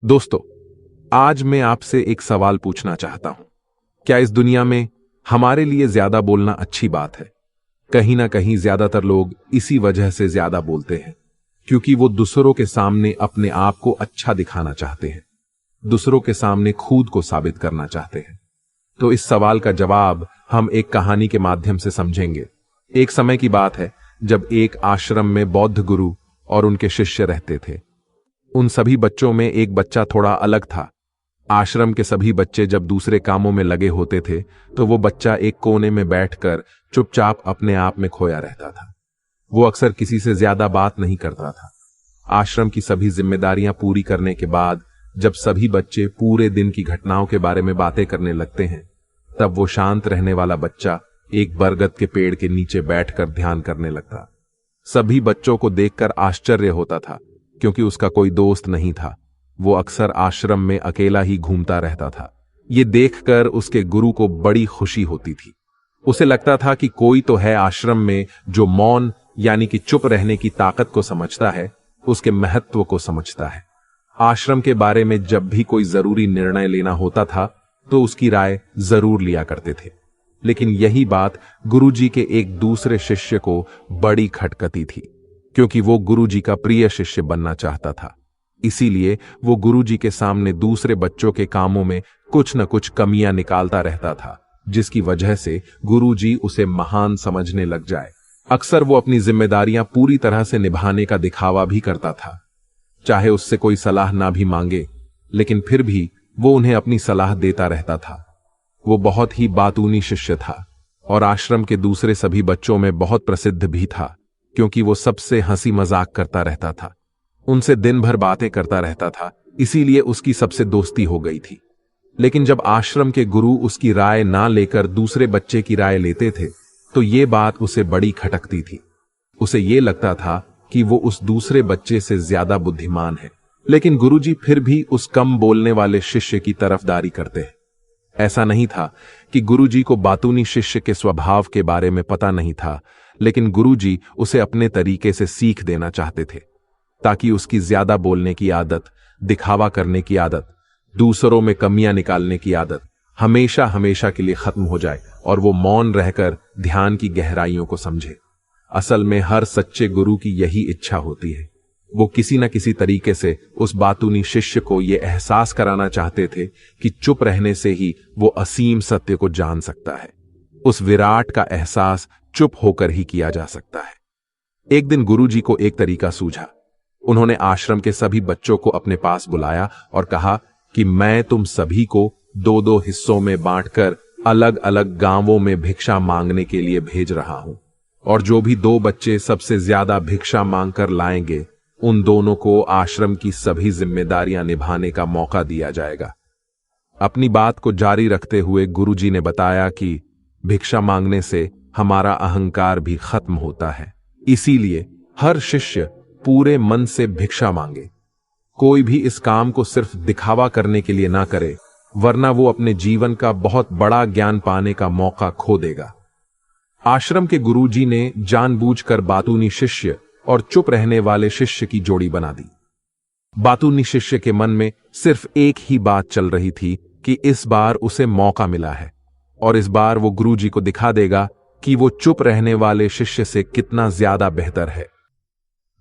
दोस्तों, आज मैं आपसे एक सवाल पूछना चाहता हूं। क्या इस दुनिया में हमारे लिए ज्यादा बोलना अच्छी बात है? कहीं ना कहीं ज्यादातर लोग इसी वजह से ज्यादा बोलते हैं, क्योंकि वो दूसरों के सामने अपने आप को अच्छा दिखाना चाहते हैं, दूसरों के सामने खुद को साबित करना चाहते हैं। तो इस सवाल का जवाब हम एक कहानी के माध्यम से समझेंगे। एक समय की बात है जब एक आश्रम में बौद्ध गुरु और उनके शिष्य रहते थे। उन सभी बच्चों में एक बच्चा थोड़ा अलग था। आश्रम के सभी बच्चे जब दूसरे कामों में लगे होते थे तो वो बच्चा एक कोने में बैठकर चुपचाप अपने आप में खोया रहता था। वो अक्सर किसी से ज्यादा बात नहीं करता था। आश्रम की सभी जिम्मेदारियां पूरी करने के बाद जब सभी बच्चे पूरे दिन की घटनाओं के बारे में बातें करने लगते हैं, तब वो शांत रहने वाला बच्चा एक बरगद के पेड़ के नीचे बैठकर ध्यान करने लगता। सभी बच्चों को देखकर आश्चर्य होता था, क्योंकि उसका कोई दोस्त नहीं था। वो अक्सर आश्रम में अकेला ही घूमता रहता था। ये देखकर उसके गुरु को बड़ी खुशी होती थी। उसे लगता था कि कोई तो है आश्रम में जो मौन यानी कि चुप रहने की ताकत को समझता है, उसके महत्व को समझता है। आश्रम के बारे में जब भी कोई जरूरी निर्णय लेना होता था तो उसकी राय जरूर लिया करते थे। लेकिन यही बात गुरुजी के एक दूसरे शिष्य को बड़ी खटकती थी, क्योंकि वो गुरुजी का प्रिय शिष्य बनना चाहता था। इसीलिए वो गुरुजी के सामने दूसरे बच्चों के कामों में कुछ न कुछ कमियां निकालता रहता था, जिसकी वजह से गुरुजी उसे महान समझने लग जाए। अक्सर वो अपनी जिम्मेदारियां पूरी तरह से निभाने का दिखावा भी करता था, चाहे उससे कोई सलाह ना भी मांगे, लेकिन फिर भी वो उन्हें अपनी सलाह देता रहता था। वो बहुत ही बातूनी शिष्य था और आश्रम के दूसरे सभी बच्चों में बहुत प्रसिद्ध भी था, क्योंकि वो सबसे हंसी मजाक करता रहता था, उनसे दिन भर बातें करता रहता था। इसीलिए उसकी सबसे दोस्ती हो गई थी। लेकिन जब आश्रम के गुरु उसकी राय ना लेकर दूसरे बच्चे की राय लेते थे तो ये बात उसे बड़ी खटकती थी। उसे ये लगता था कि वो उस दूसरे बच्चे से ज्यादा बुद्धिमान है, लेकिन गुरुजी फिर भी उस कम बोलने वाले शिष्य की तरफदारी करते हैं। ऐसा नहीं था कि गुरुजी को बातूनी शिष्य के स्वभाव के बारे में पता नहीं था, लेकिन गुरुजी उसे अपने तरीके से सीख देना चाहते थे, ताकि उसकी ज्यादा बोलने की आदत, दिखावा करने की आदत, दूसरों में कमियां निकालने की आदत हमेशा हमेशा के लिए खत्म हो जाए और वो मौन रहकर ध्यान की गहराइयों को समझे। असल में हर सच्चे गुरु की यही इच्छा होती है। वो किसी न किसी तरीके से उस बातूनी शिष्य को ये एहसास कराना चाहते थे कि चुप रहने से ही वो असीम सत्य को जान सकता है। उस विराट का एहसास चुप होकर ही किया जा सकता है। एक दिन गुरुजी को एक तरीका सूझा। उन्होंने आश्रम के सभी बच्चों को अपने पास बुलाया और कहा कि मैं तुम सभी को दो दो हिस्सों में बांटकर अलग अलग गांवों में भिक्षा मांगने के लिए भेज रहा हूं, और जो भी दो बच्चे सबसे ज्यादा भिक्षा मांगकर लाएंगे, उन दोनों को आश्रम की सभी जिम्मेदारियां निभाने का मौका दिया जाएगा। अपनी बात को जारी रखते हुए गुरुजी ने बताया कि भिक्षा मांगने से हमारा अहंकार भी खत्म होता है। इसीलिए हर शिष्य पूरे मन से भिक्षा मांगे। कोई भी इस काम को सिर्फ दिखावा करने के लिए ना करे, वरना वो अपने जीवन का बहुत बड़ा ज्ञान पाने का मौका खो देगा। आश्रम के गुरुजी ने जानबूझकर बातूनी शिष्य और चुप रहने वाले शिष्य की जोड़ी बना दी। बातूनी शिष्य के मन में सिर्फ एक ही बात चल रही थी कि इस बार उसे मौका मिला है और इस बार वो गुरुजी को दिखा देगा कि वो चुप रहने वाले शिष्य से कितना ज्यादा बेहतर है।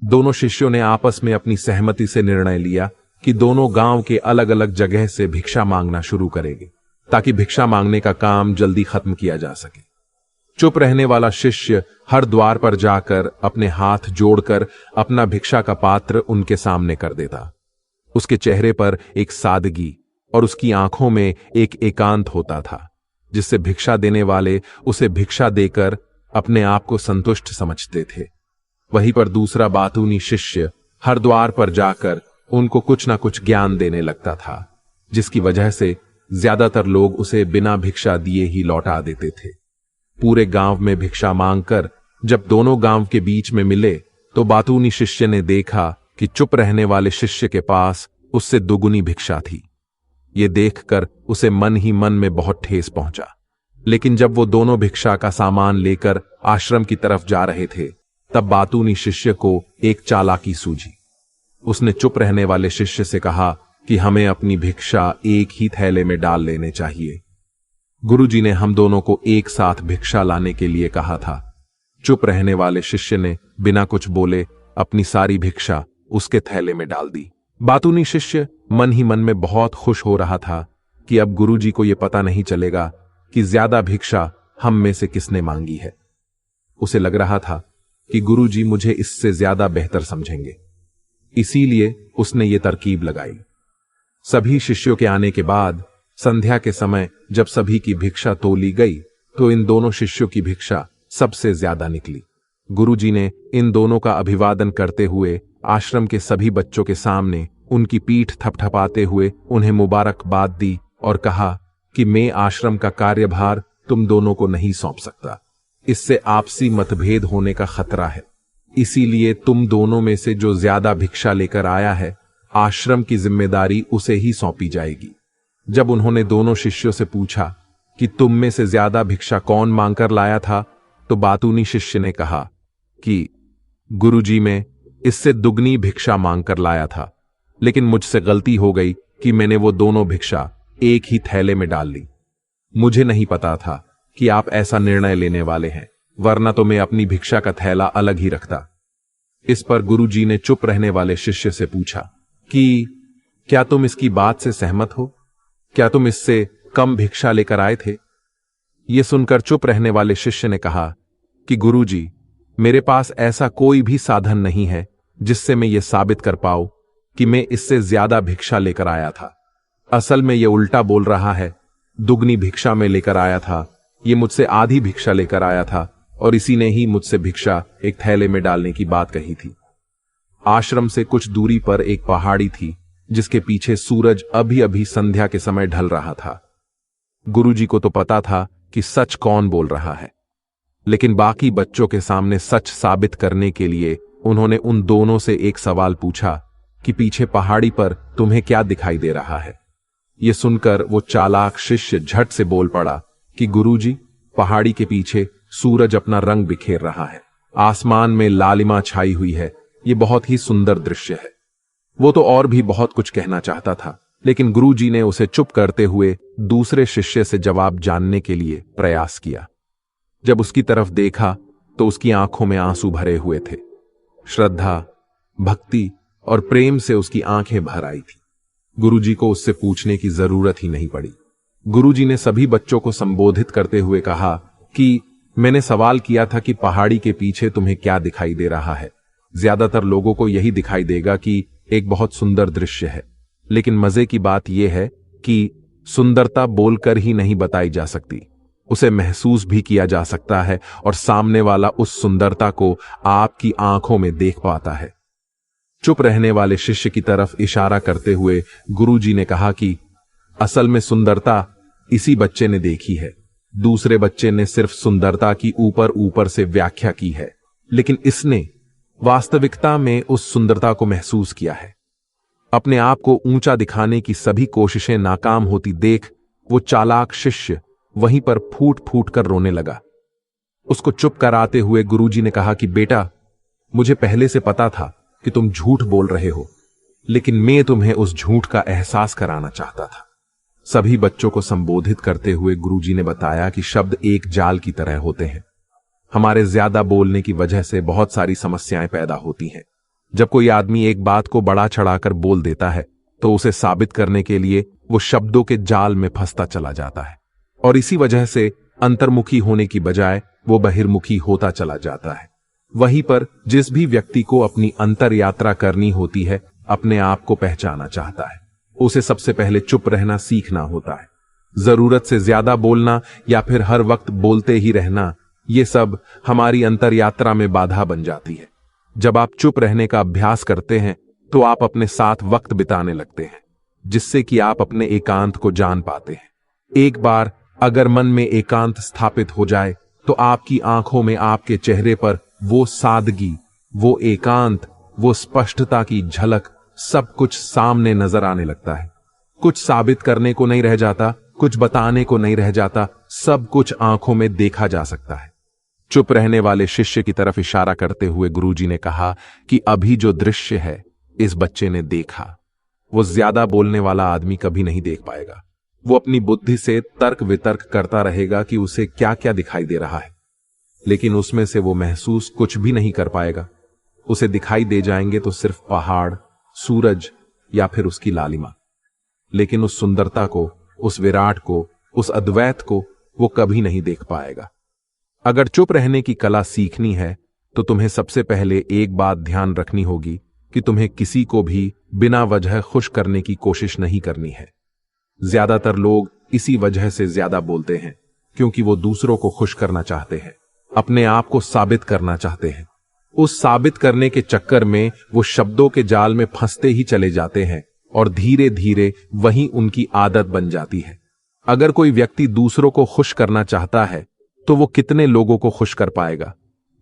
दोनों शिष्यों ने आपस में अपनी सहमति से निर्णय लिया कि दोनों गांव के अलग अलग जगह से भिक्षा मांगना शुरू करेंगे, ताकि भिक्षा मांगने का काम जल्दी खत्म किया जा सके। चुप रहने वाला शिष्य हर द्वार पर जाकर अपने हाथ जोड़कर अपना भिक्षा का पात्र उनके सामने कर देता। उसके चेहरे पर एक सादगी और उसकी आंखों में एक एकांत होता था, जिससे भिक्षा देने वाले उसे भिक्षा देकर अपने आप को संतुष्ट समझते थे। वहीं पर दूसरा बातूनी शिष्य हर द्वार पर जाकर उनको कुछ ना कुछ ज्ञान देने लगता था, जिसकी वजह से ज्यादातर लोग उसे बिना भिक्षा दिए ही लौटा देते थे। पूरे गांव में भिक्षा मांगकर जब दोनों गांव के बीच में मिले तो बातूनी शिष्य ने देखा कि चुप रहने वाले शिष्य के पास उससे दुगुनी भिक्षा थी। ये देखकर उसे मन ही मन में बहुत ठेस पहुंचा। लेकिन जब वो दोनों भिक्षा का सामान लेकर आश्रम की तरफ जा रहे थे, तब बातूनी शिष्य को एक चालाकी सूझी। उसने चुप रहने वाले शिष्य से कहा कि हमें अपनी भिक्षा एक ही थैले में डाल लेने चाहिए। गुरुजी ने हम दोनों को एक साथ भिक्षा लाने के लिए कहा था। चुप रहने वाले शिष्य ने बिना कुछ बोले अपनी सारी भिक्षा उसके थैले में डाल दी। बातूनी शिष्य मन ही मन में बहुत खुश हो रहा था कि अब गुरुजी को यह पता नहीं चलेगा कि ज्यादा भिक्षा हम में से किसने मांगी है। उसे लग रहा था कि गुरुजी मुझे इससे ज्यादा बेहतर समझेंगे, इसीलिए उसने ये तरकीब लगाई। सभी शिष्यों के आने के बाद संध्या के समय जब सभी की भिक्षा तोली गई तो इन दोनों शिष्यों की भिक्षा सबसे ज्यादा निकली। गुरुजी ने इन दोनों का अभिवादन करते हुए आश्रम के सभी बच्चों के सामने उनकी पीठ थपथपाते हुए उन्हें मुबारकबाद दी और कहा कि मैं आश्रम का कार्यभार तुम दोनों को नहीं सौंप सकता। इससे आपसी मतभेद होने का खतरा है, इसीलिए तुम दोनों में से जो ज्यादा भिक्षा लेकर आया है आश्रम की जिम्मेदारी उसे ही सौंपी जाएगी। जब उन्होंने दोनों शिष्यों से पूछा कि तुम में से ज्यादा भिक्षा कौन मांगकर लाया था, तो बातूनी शिष्य ने कहा कि गुरुजी मैं इससे दुगनी भिक्षा मांगकर लाया था, लेकिन मुझसे गलती हो गई कि मैंने वो दोनों भिक्षा एक ही थैले में डाल ली। मुझे नहीं पता था कि आप ऐसा निर्णय लेने वाले हैं, वरना तो मैं अपनी भिक्षा का थैला अलग ही रखता। इस पर गुरुजी ने चुप रहने वाले शिष्य से पूछा कि क्या तुम इसकी बात से सहमत हो? क्या तुम इससे कम भिक्षा लेकर आए थे? यह सुनकर चुप रहने वाले शिष्य ने कहा कि गुरुजी, मेरे पास ऐसा कोई भी साधन नहीं है जिससे मैं यह साबित कर पाऊं कि मैं इससे ज्यादा भिक्षा लेकर आया था। असल में यह उल्टा बोल रहा है। दुगनी भिक्षा में लेकर आया था, ये मुझसे आधी भिक्षा लेकर आया था और इसी ने ही मुझसे भिक्षा एक थैले में डालने की बात कही थी। आश्रम से कुछ दूरी पर एक पहाड़ी थी जिसके पीछे सूरज अभी अभी संध्या के समय ढल रहा था। गुरुजी को तो पता था कि सच कौन बोल रहा है, लेकिन बाकी बच्चों के सामने सच साबित करने के लिए उन्होंने उन दोनों से एक सवाल पूछा कि पीछे पहाड़ी पर तुम्हें क्या दिखाई दे रहा है? यह सुनकर वो चालाक शिष्य झट से बोल पड़ा कि गुरुजी, पहाड़ी के पीछे सूरज अपना रंग बिखेर रहा है, आसमान में लालिमा छाई हुई है, यह बहुत ही सुंदर दृश्य है। वो तो और भी बहुत कुछ कहना चाहता था, लेकिन गुरुजी ने उसे चुप करते हुए दूसरे शिष्य से जवाब जानने के लिए प्रयास किया। जब उसकी तरफ देखा तो उसकी आंखों में आंसू भरे हुए थे। श्रद्धा, भक्ति और प्रेम से उसकी आंखें भर आई थी। गुरुजी को उससे पूछने की जरूरत ही नहीं पड़ी। गुरुजी ने सभी बच्चों को संबोधित करते हुए कहा कि मैंने सवाल किया था कि पहाड़ी के पीछे तुम्हें क्या दिखाई दे रहा है। ज्यादातर लोगों को यही दिखाई देगा कि एक बहुत सुंदर दृश्य है, लेकिन मजे की बात यह है कि सुंदरता बोलकर ही नहीं बताई जा सकती, उसे महसूस भी किया जा सकता है और सामने वाला उस सुंदरता को आपकी आंखों में देख पाता है। चुप रहने वाले शिष्य की तरफ इशारा करते हुए गुरुजी ने कहा कि असल में सुंदरता इसी बच्चे ने देखी है। दूसरे बच्चे ने सिर्फ सुंदरता की ऊपर ऊपर से व्याख्या की है, लेकिन इसने वास्तविकता में उस सुंदरता को महसूस किया है। अपने आप को ऊंचा दिखाने की सभी कोशिशें नाकाम होती देख वो चालाक शिष्य वहीं पर फूट फूट कर रोने लगा। उसको चुप कराते हुए गुरुजी ने कहा कि बेटा, मुझे पहले से पता था कि तुम झूठ बोल रहे हो, लेकिन मैं तुम्हें उस झूठ का एहसास कराना चाहता था। सभी बच्चों को संबोधित करते हुए गुरुजी ने बताया कि शब्द एक जाल की तरह होते हैं। हमारे ज्यादा बोलने की वजह से बहुत सारी समस्याएं पैदा होती हैं। जब कोई आदमी एक बात को बढ़ा चढ़ाकर बोल देता है तो उसे साबित करने के लिए वो शब्दों के जाल में फंसता चला जाता है और इसी वजह से अंतर्मुखी होने की बजाय वो बहिर्मुखी होता चला जाता है। वहीं पर जिस भी व्यक्ति को अपनी अंतर यात्रा करनी होती है, अपने आप को पहचाना चाहता है, उसे सबसे पहले चुप रहना सीखना होता है। जरूरत से ज्यादा बोलना या फिर हर वक्त बोलते ही रहना, ये सब हमारी अंतर यात्रा में बाधा बन जाती है। जब आप चुप रहने का अभ्यास करते हैं तो आप अपने साथ वक्त बिताने लगते हैं, जिससे कि आप अपने एकांत को जान पाते हैं। एक बार अगर मन में एकांत स्थापित हो जाए तो आपकी आंखों में, आपके चेहरे पर वो सादगी, वो एकांत, वो स्पष्टता की झलक, सब कुछ सामने नजर आने लगता है। कुछ साबित करने को नहीं रह जाता, कुछ बताने को नहीं रह जाता, सब कुछ आंखों में देखा जा सकता है। चुप रहने वाले शिष्य की तरफ इशारा करते हुए गुरुजी ने कहा कि अभी जो दृश्य है इस बच्चे ने देखा, वो ज्यादा बोलने वाला आदमी कभी नहीं देख पाएगा। वो अपनी बुद्धि से तर्क वितर्क करता रहेगा कि उसे क्या क्या दिखाई दे रहा है, लेकिन उसमें से वो महसूस कुछ भी नहीं कर पाएगा। उसे दिखाई दे जाएंगे तो सिर्फ पहाड़, सूरज या फिर उसकी लालिमा, लेकिन उस सुंदरता को, उस विराट को, उस अद्वैत को वो कभी नहीं देख पाएगा। अगर चुप रहने की कला सीखनी है तो तुम्हें सबसे पहले एक बात ध्यान रखनी होगी कि तुम्हें किसी को भी बिना वजह खुश करने की कोशिश नहीं करनी है। ज्यादातर लोग इसी वजह से ज्यादा बोलते हैं क्योंकि वो दूसरों को खुश करना चाहते हैं, अपने आप को साबित करना चाहते हैं। उस साबित करने के चक्कर में वो शब्दों के जाल में फंसते ही चले जाते हैं और धीरे धीरे वही उनकी आदत बन जाती है। अगर कोई व्यक्ति दूसरों को खुश करना चाहता है तो वो कितने लोगों को खुश कर पाएगा?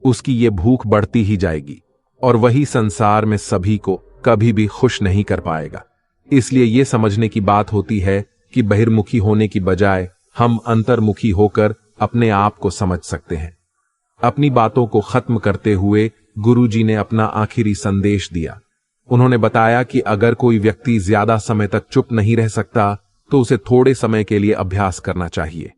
उसकी ये भूख बढ़ती ही जाएगी और वही संसार में सभी को कभी भी खुश नहीं कर पाएगा। इसलिए ये समझने की बात होती है कि बहिर्मुखी होने की बजाय हम अंतर्मुखी होकर अपने आप को समझ सकते हैं। अपनी बातों को खत्म करते हुए गुरुजी ने अपना आखिरी संदेश दिया। उन्होंने बताया कि अगर कोई व्यक्ति ज्यादा समय तक चुप नहीं रह सकता तो उसे थोड़े समय के लिए अभ्यास करना चाहिए।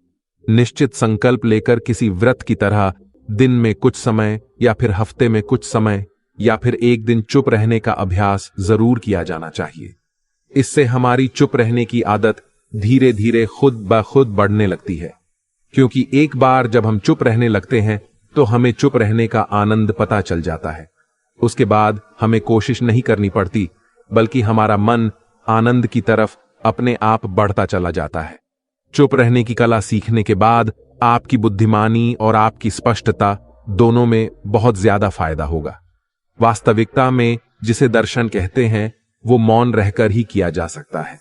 निश्चित संकल्प लेकर किसी व्रत की तरह दिन में कुछ समय या फिर हफ्ते में कुछ समय या फिर एक दिन चुप रहने का अभ्यास जरूर किया जाना चाहिए। इससे हमारी चुप रहने की आदत धीरे धीरे खुद ब खुद बढ़ने लगती है, क्योंकि एक बार जब हम चुप रहने लगते हैं तो हमें चुप रहने का आनंद पता चल जाता है। उसके बाद हमें कोशिश नहीं करनी पड़ती, बल्कि हमारा मन आनंद की तरफ अपने आप बढ़ता चला जाता है। चुप रहने की कला सीखने के बाद आपकी बुद्धिमानी और आपकी स्पष्टता दोनों में बहुत ज्यादा फायदा होगा। वास्तविकता में जिसे दर्शन कहते हैं वो मौन रहकर ही किया जा सकता है।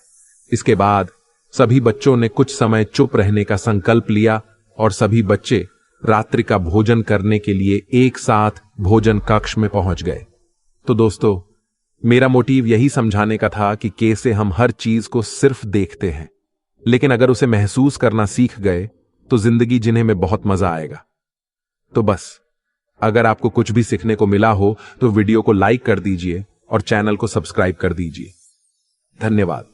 इसके बाद सभी बच्चों ने कुछ समय चुप रहने का संकल्प लिया और सभी बच्चे रात्रि का भोजन करने के लिए एक साथ भोजन कक्ष में पहुंच गए। तो दोस्तों, मेरा मोटिव यही समझाने का था कि कैसे हम हर चीज को सिर्फ देखते हैं, लेकिन अगर उसे महसूस करना सीख गए तो जिंदगी जीने में बहुत मजा आएगा। तो बस, अगर आपको कुछ भी सीखने को मिला हो तो वीडियो को लाइक कर दीजिए और चैनल को सब्सक्राइब कर दीजिए। धन्यवाद।